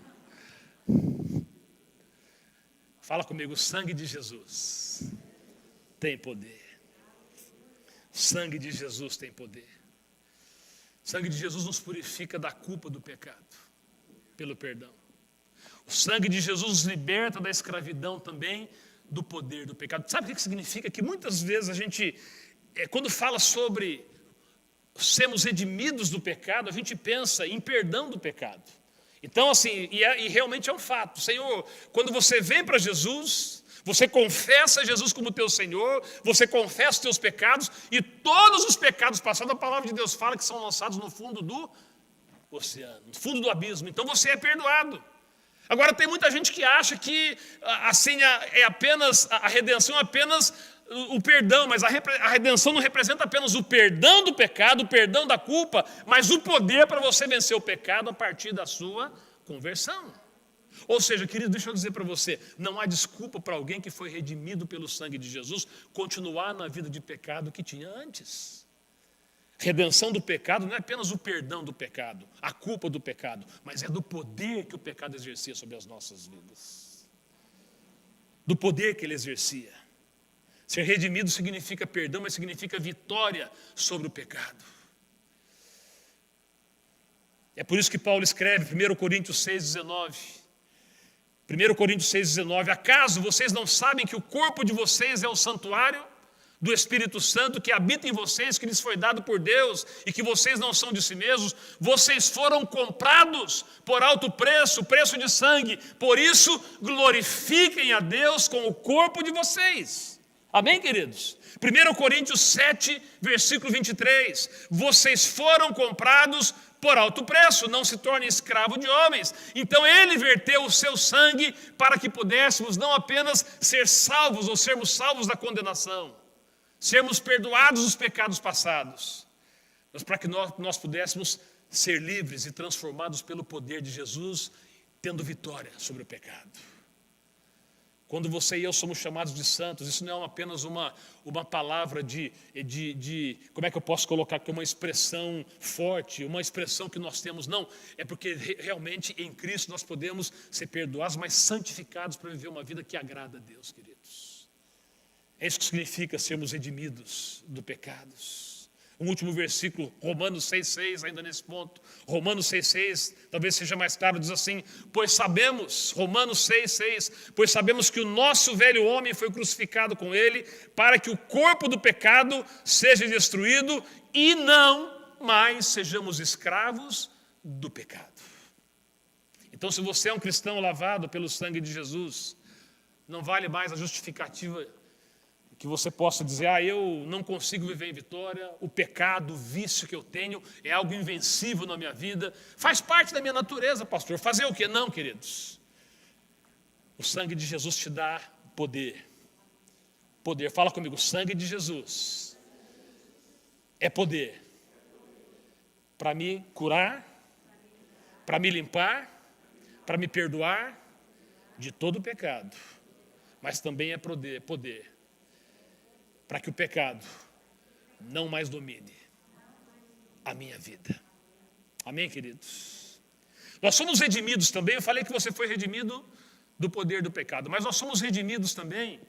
Fala comigo: o sangue de Jesus tem poder. O sangue de Jesus tem poder. O sangue de Jesus nos purifica da culpa do pecado, pelo perdão. O sangue de Jesus nos liberta da escravidão também, do poder do pecado. Sabe o que significa? Que muitas vezes a gente, quando fala sobre sermos redimidos do pecado, a gente pensa em perdão do pecado. Então, assim, e realmente é um fato. Senhor, quando você vem para Jesus, você confessa Jesus como teu Senhor, você confessa os teus pecados, e todos os pecados passados, a palavra de Deus fala que são lançados no fundo do oceano, no fundo do abismo. Então você é perdoado. Agora, tem muita gente que acha que assim, a redenção é apenas o perdão, mas a redenção não representa apenas o perdão do pecado, o perdão da culpa, mas o poder para você vencer o pecado a partir da sua conversão. Ou seja, querido, deixa eu dizer para você, não há desculpa para alguém que foi redimido pelo sangue de Jesus continuar na vida de pecado que tinha antes. Redenção do pecado não é apenas o perdão do pecado, a culpa do pecado, mas é do poder que o pecado exercia sobre as nossas vidas. Do poder que ele exercia. Ser redimido significa perdão, mas significa vitória sobre o pecado. É por isso que Paulo escreve, 1 Coríntios 6,19. 1 Coríntios 6,19. Acaso vocês não sabem que o corpo de vocês é o santuário do Espírito Santo que habita em vocês, que lhes foi dado por Deus, e que vocês não são de si mesmos? Vocês foram comprados por alto preço, preço de sangue. Por isso, glorifiquem a Deus com o corpo de vocês. Amém, queridos? 1 Coríntios 7, versículo 23. Vocês foram comprados por alto preço, não se tornem escravo de homens. Então ele verteu o seu sangue para que pudéssemos não apenas ser salvos ou sermos salvos da condenação, sermos perdoados dos pecados passados, mas para que nós pudéssemos ser livres e transformados pelo poder de Jesus, tendo vitória sobre o pecado. Quando você e eu somos chamados de santos, isso não é apenas uma palavra como é que eu posso colocar aqui, uma expressão forte, uma expressão que nós temos, não. É porque realmente em Cristo nós podemos ser perdoados, mas santificados para viver uma vida que agrada a Deus, queridos. É isso que significa sermos redimidos do pecados. Um último versículo, Romanos 6,6, ainda nesse ponto. Romanos 6,6, talvez seja mais claro, diz assim: pois sabemos, Romanos 6,6, pois sabemos que o nosso velho homem foi crucificado com ele, para que o corpo do pecado seja destruído e não mais sejamos escravos do pecado. Então, se você é um cristão lavado pelo sangue de Jesus, não vale mais a justificativa que você possa dizer: eu não consigo viver em vitória, o pecado, o vício que eu tenho é algo invencível na minha vida, faz parte da minha natureza, pastor. Fazer o quê? Não, queridos. O sangue de Jesus te dá poder. Poder, fala comigo, o sangue de Jesus é poder para me curar, para me limpar, para me perdoar de todo o pecado, mas também é poder para que o pecado não mais domine a minha vida. Amém, queridos? Nós somos redimidos também, eu falei que você foi redimido do poder do pecado, mas nós somos redimidos também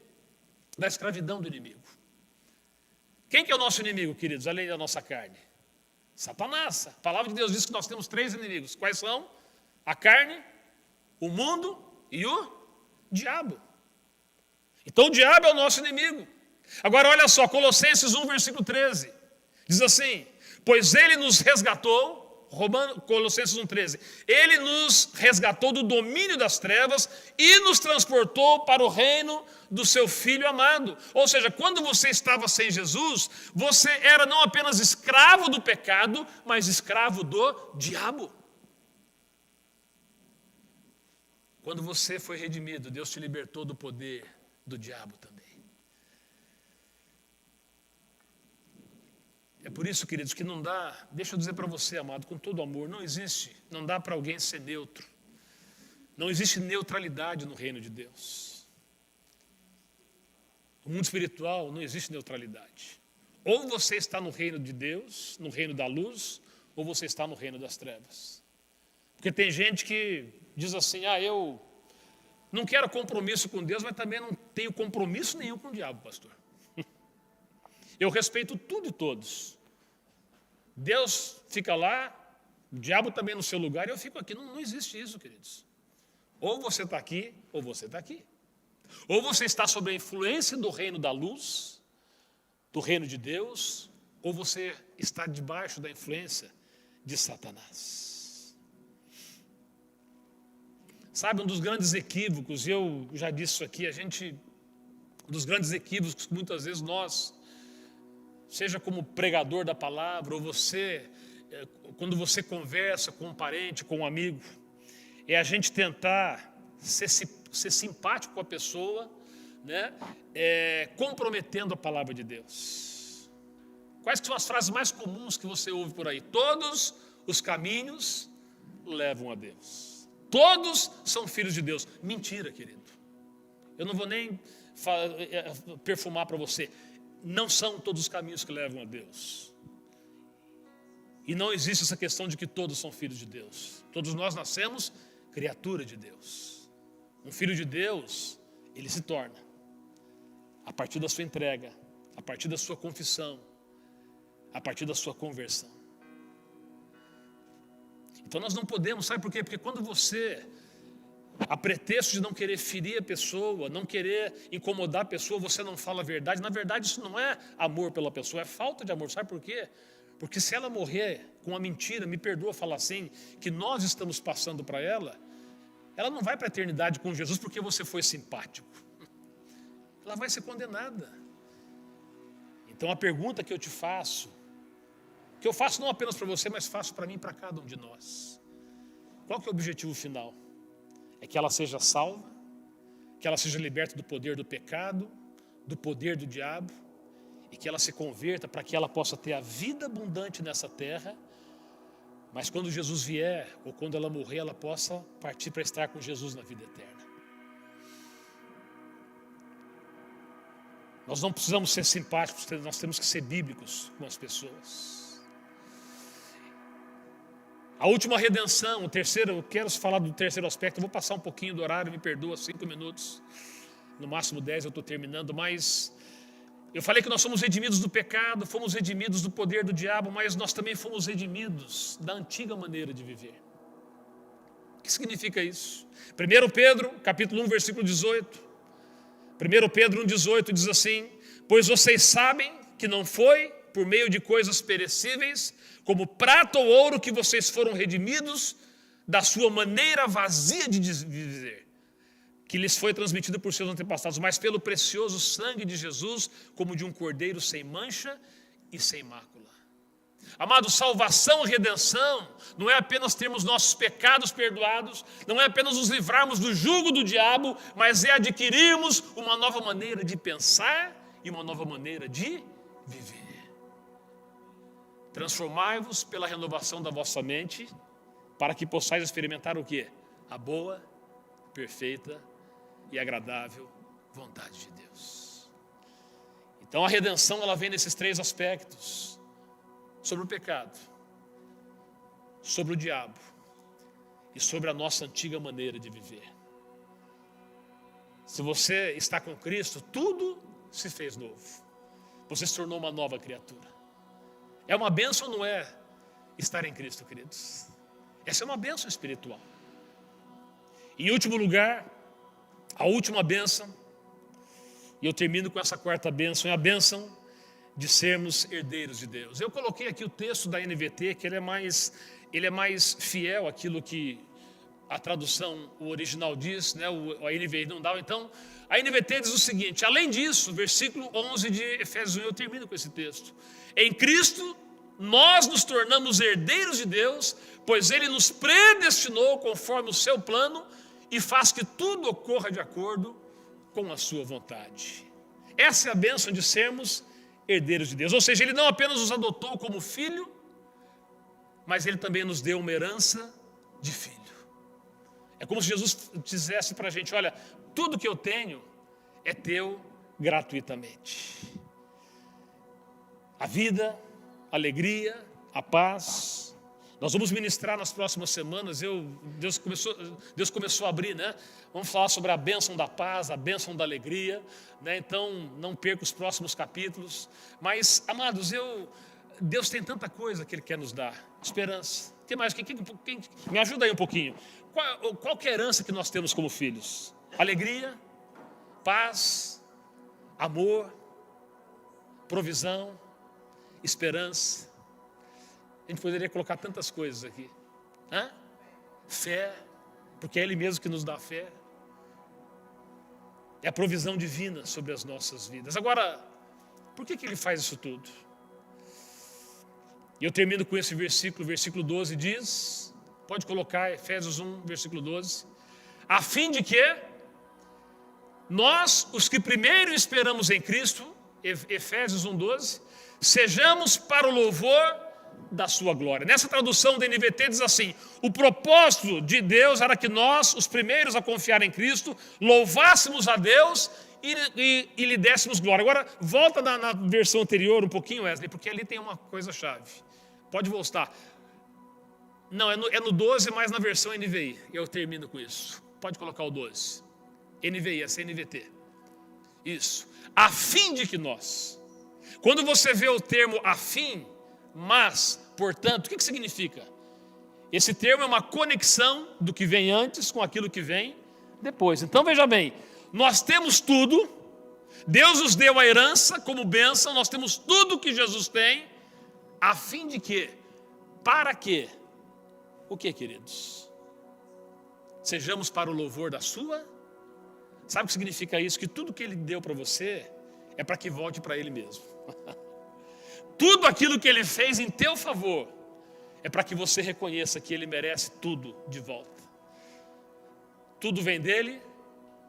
da escravidão do inimigo. Quem que é o nosso inimigo, queridos, além da nossa carne? Satanás. A palavra de Deus diz que nós temos 3 inimigos. Quais são? A carne, o mundo e o diabo. Então o diabo é o nosso inimigo. Agora olha só, Colossenses 1, versículo 13. Diz assim: pois ele nos resgatou, Colossenses 1,13. Ele nos resgatou do domínio das trevas e nos transportou para o reino do seu Filho amado. Ou seja, quando você estava sem Jesus, você era não apenas escravo do pecado, mas escravo do diabo. Quando você foi redimido, Deus te libertou do poder do diabo também. É por isso, queridos, que não dá, deixa eu dizer para você, amado, com todo amor, não dá para alguém ser neutro. Não existe neutralidade no reino de Deus. No mundo espiritual não existe neutralidade. Ou você está no reino de Deus, no reino da luz, ou você está no reino das trevas. Porque tem gente que diz assim: eu não quero compromisso com Deus, mas também não tenho compromisso nenhum com o diabo, pastor. Eu respeito tudo e todos. Deus fica lá, o diabo também no seu lugar, e eu fico aqui. Não existe isso, queridos. Ou você está aqui, ou você está aqui. Ou você está sob a influência do reino da luz, do reino de Deus, ou você está debaixo da influência de Satanás. Sabe, um dos grandes equívocos, e eu já disse isso aqui, um dos grandes equívocos que muitas vezes nós, seja como pregador da palavra, ou você, quando você conversa com um parente, com um amigo, é a gente tentar ser simpático com a pessoa, né? Comprometendo a palavra de Deus. Quais que são as frases mais comuns que você ouve por aí? Todos os caminhos levam a Deus. Todos são filhos de Deus. Mentira, querido. Eu não vou nem perfumar para você. Não são todos os caminhos que levam a Deus. E não existe essa questão de que todos são filhos de Deus. Todos nós nascemos criatura de Deus. Um filho de Deus, ele se torna a partir da sua entrega, a partir da sua confissão, a partir da sua conversão. Então nós não podemos, sabe por quê? Porque quando você, a pretexto de não querer ferir a pessoa, não querer incomodar a pessoa, você não fala a verdade. Na verdade, isso não é amor pela pessoa, é falta de amor. Sabe por quê? Porque se ela morrer com uma mentira, me perdoa falar assim, que nós estamos passando para ela não vai para a eternidade com Jesus porque você foi simpático. Ela vai ser condenada. Então a pergunta que eu te faço, que eu faço não apenas para você, mas faço para mim e para cada um de nós. Qual que é o objetivo final? É que ela seja salva, que ela seja liberta do poder do pecado, do poder do diabo, e que ela se converta para que ela possa ter a vida abundante nessa terra, mas quando Jesus vier, ou quando ela morrer, ela possa partir para estar com Jesus na vida eterna. Nós não precisamos ser simpáticos, nós temos que ser bíblicos com as pessoas. A última redenção, o terceiro, eu quero falar do terceiro aspecto, eu vou passar um pouquinho do horário, me perdoa, 5 minutos, no máximo 10 eu estou terminando, mas Eu falei que nós somos redimidos do pecado, fomos redimidos do poder do diabo, mas nós também fomos redimidos da antiga maneira de viver. O que significa isso? 1 Pedro, capítulo 1, versículo 18. 1 Pedro 1,18 diz assim: pois vocês sabem que não foi por meio de coisas perecíveis, como prata ou ouro, que vocês foram redimidos da sua maneira vazia de viver, que lhes foi transmitido por seus antepassados, mas pelo precioso sangue de Jesus, como de um cordeiro sem mancha e sem mácula. Amado, salvação e redenção não é apenas termos nossos pecados perdoados, não é apenas nos livrarmos do jugo do diabo, mas é adquirirmos uma nova maneira de pensar e uma nova maneira de viver. Transformai-vos pela renovação da vossa mente, para que possais experimentar o quê? A boa, perfeita e agradável vontade de Deus. Então a redenção, ela vem nesses três aspectos: sobre o pecado, sobre o diabo e sobre a nossa antiga maneira de viver. Se você está com Cristo, tudo se fez novo. Você se tornou uma nova criatura. É uma bênção ou não é estar em Cristo, queridos? Essa é uma bênção espiritual. Em último lugar, a última bênção, e eu termino com essa quarta bênção, é a bênção de sermos herdeiros de Deus. Eu coloquei aqui o texto da NVT, que ele é mais fiel àquilo que a tradução, o original diz, né? A NVI não dá. Então, a NVT diz o seguinte: além disso, versículo 11 de Efésios 1, eu termino com esse texto. Em Cristo, nós nos tornamos herdeiros de Deus, pois Ele nos predestinou conforme o seu plano e faz que tudo ocorra de acordo com a sua vontade. Essa é a bênção de sermos herdeiros de Deus. Ou seja, Ele não apenas nos adotou como filho, mas Ele também nos deu uma herança de filho. É como se Jesus dissesse para a gente: olha, tudo que eu tenho é teu gratuitamente. A vida, a alegria, a paz. Nós vamos ministrar nas próximas semanas. Deus começou a abrir, né? Vamos falar sobre a bênção da paz, a bênção da alegria, né? Então não perca os próximos capítulos. Mas, amados, Deus tem tanta coisa que Ele quer nos dar. Esperança. O que mais? Me ajuda aí um pouquinho. Qual que é a herança que nós temos como filhos? Alegria, paz, amor, provisão, esperança. A gente poderia colocar tantas coisas aqui. Fé, porque é Ele mesmo que nos dá fé. É a provisão divina sobre as nossas vidas. Agora, por que Ele faz isso tudo? E eu termino com esse versículo 12 diz, pode colocar Efésios 1, versículo 12, a fim de que nós, os que primeiro esperamos em Cristo, Efésios 1, 12, sejamos para o louvor da sua glória. Nessa tradução da NVT diz assim: o propósito de Deus era que nós, os primeiros a confiar em Cristo, louvássemos a Deus e lhe dessemos glória. Agora, volta na versão anterior um pouquinho, Wesley, porque ali tem uma coisa-chave. Pode voltar. Não, é no 12, mas na versão NVI. Eu termino com isso. Pode colocar o 12. NVI, essa é NVT. Isso. A fim de que nós. Quando você vê o termo a fim, mas, portanto, o que significa? Esse termo é uma conexão do que vem antes com aquilo que vem depois. Então, veja bem, nós temos tudo, Deus nos deu a herança como bênção, nós temos tudo que Jesus tem, a fim de quê? Para quê? O que, queridos? Sejamos para o louvor da sua. Sabe o que significa isso? Que tudo que Ele deu para você é para que volte para Ele mesmo. Tudo aquilo que Ele fez em teu favor é para que você reconheça que Ele merece tudo de volta. Tudo vem dEle,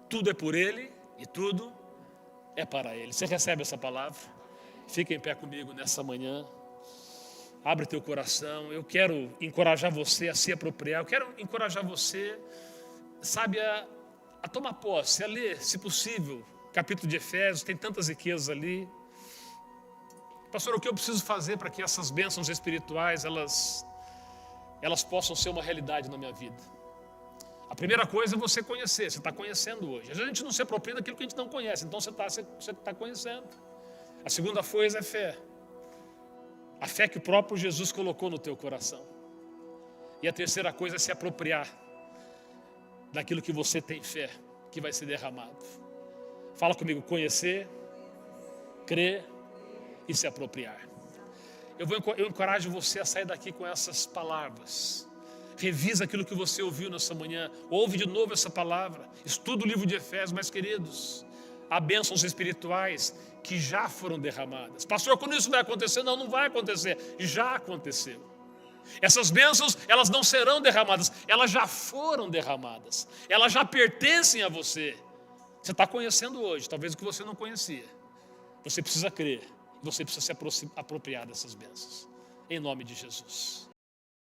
tudo é por Ele e tudo é para Ele. Você recebe essa palavra? Fica em pé comigo nessa manhã. Abre teu coração. Eu quero encorajar você a se apropriar. Eu quero encorajar você, sabe, a tomar posse, a ler, se possível, capítulo de Efésios. Tem tantas riquezas ali. Pastor, o que eu preciso fazer para que essas bênçãos espirituais elas possam ser uma realidade na minha vida? A primeira coisa é você conhecer. Você está conhecendo hoje. Às vezes a gente não se apropria daquilo que a gente não conhece. Então você está conhecendo. A segunda coisa é fé. A fé que o próprio Jesus colocou no teu coração. E a terceira coisa é se apropriar daquilo que você tem fé, que vai ser derramado. Fala comigo: conhecer, crer e se apropriar. Eu encorajo você a sair daqui com essas palavras. Revisa aquilo que você ouviu nessa manhã. Ouve de novo essa palavra. Estuda o livro de Efésios, meus queridos. Há bênçãos espirituais que já foram derramadas. Pastor, quando isso vai acontecer? Não, não vai acontecer. Já aconteceu. Essas bênçãos, elas não serão derramadas. Elas já foram derramadas. Elas já pertencem a você. Você está conhecendo hoje, talvez o que você não conhecia. Você precisa crer. Você precisa se apropriar dessas bênçãos. Em nome de Jesus.